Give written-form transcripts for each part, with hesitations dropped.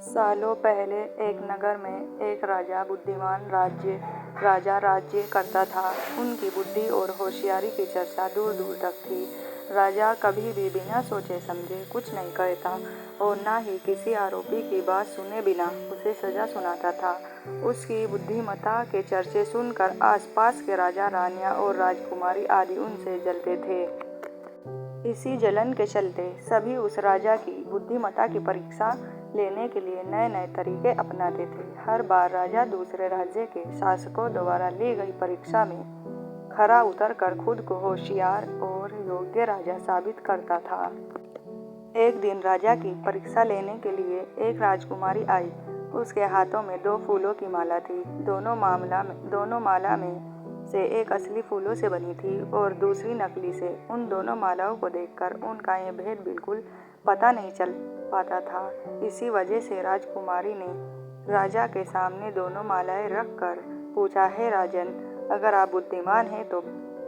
सालों पहले एक नगर में एक राजा बुद्धिमान राजा राज्य करता था। उनकी बुद्धि और होशियारी की चर्चा दूर दूर तक थी। राजा कभी भी बिना सोचे समझे कुछ नहीं करता और न ही किसी आरोपी की बात सुने बिना उसे सजा सुनाता था। उसकी बुद्धिमत्ता के चर्चे सुनकर आसपास के राजा रानियां और राजकुमारी आदि उनसे जलते थे। इसी जलन के चलते सभी उस राजा की बुद्धिमत्ता की परीक्षा लेने के लिए नए नए तरीके अपनाते थे। हर बार राजा दूसरे राज्य के शासकों द्वारा ली गई परीक्षा में खरा उतरकर खुद को होशियार और योग्य राजा साबित करता था। एक दिन राजा की परीक्षा लेने के लिए एक राजकुमारी आई। उसके हाथों में 2 फूलों की माला थी। दोनों माला में से एक असली फूलों से बनी थी और दूसरी नकली से। उन दोनों मालाओं को देखकर उनका ये भेद बिल्कुल पता नहीं चल पाता था। इसी वजह से राजकुमारी ने राजा के सामने दोनों मालाएं रखकर पूछा, हे राजन, अगर आप बुद्धिमान हैं तो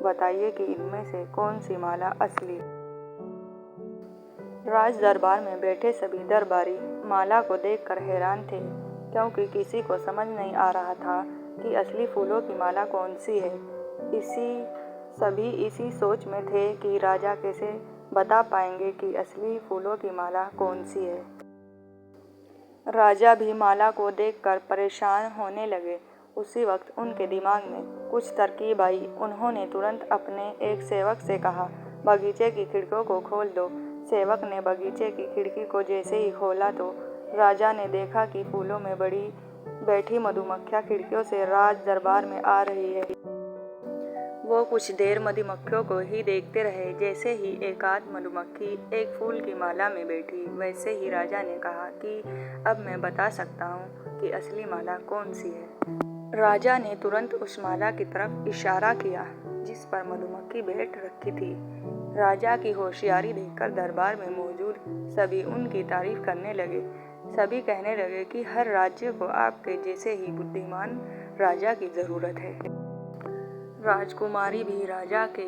बताइए कि इनमें से कौन सी माला असली। राज दरबार में बैठे सभी दरबारी माला को देखकर हैरान थे, क्योंकि किसी को समझ नहीं आ रहा था कि असली फूलों की माला कौन सी है। सभी इसी सोच में थे कि राजा कैसे बता पाएंगे कि असली फूलों की माला कौन सी है। राजा भी माला को देखकर परेशान होने लगे। उसी वक्त उनके दिमाग में कुछ तरकीब आई। उन्होंने तुरंत अपने एक सेवक से कहा, बगीचे की खिड़कियों को खोल दो। सेवक ने बगीचे की खिड़की को जैसे ही खोला तो राजा ने देखा कि फूलों में बैठी मधुमक्खियां खिड़कियों से राज दरबार में आ रही है। वो कुछ देर मधुमक्खियों को ही देखते रहे। जैसे ही एकाध मधुमक्खी एक फूल की माला में बैठी, वैसे ही राजा ने कहा कि अब मैं बता सकता हूँ कि असली माला कौन सी है। राजा ने तुरंत उस माला की तरफ इशारा किया जिस पर मधुमक्खी बैठ रखी थी। राजा की होशियारी देखकर दरबार में मौजूद सभी उनकी तारीफ करने लगे। सभी कहने लगे कि हर राज्य को आपके जैसे ही बुद्धिमान राजा की जरूरत है। राजकुमारी भी राजा की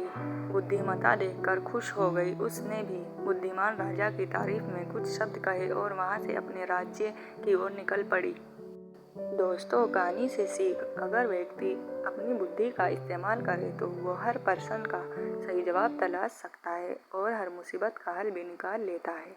बुद्धिमत्ता देखकर खुश हो गई। उसने भी बुद्धिमान राजा की तारीफ में कुछ शब्द कहे और वहां से अपने राज्य की ओर निकल पड़ी। दोस्तों, कहानी से सीख, अगर व्यक्ति अपनी बुद्धि का इस्तेमाल करे तो वो हर प्रश्न का सही जवाब तलाश सकता है और हर मुसीबत का हल भी निकाल लेता है।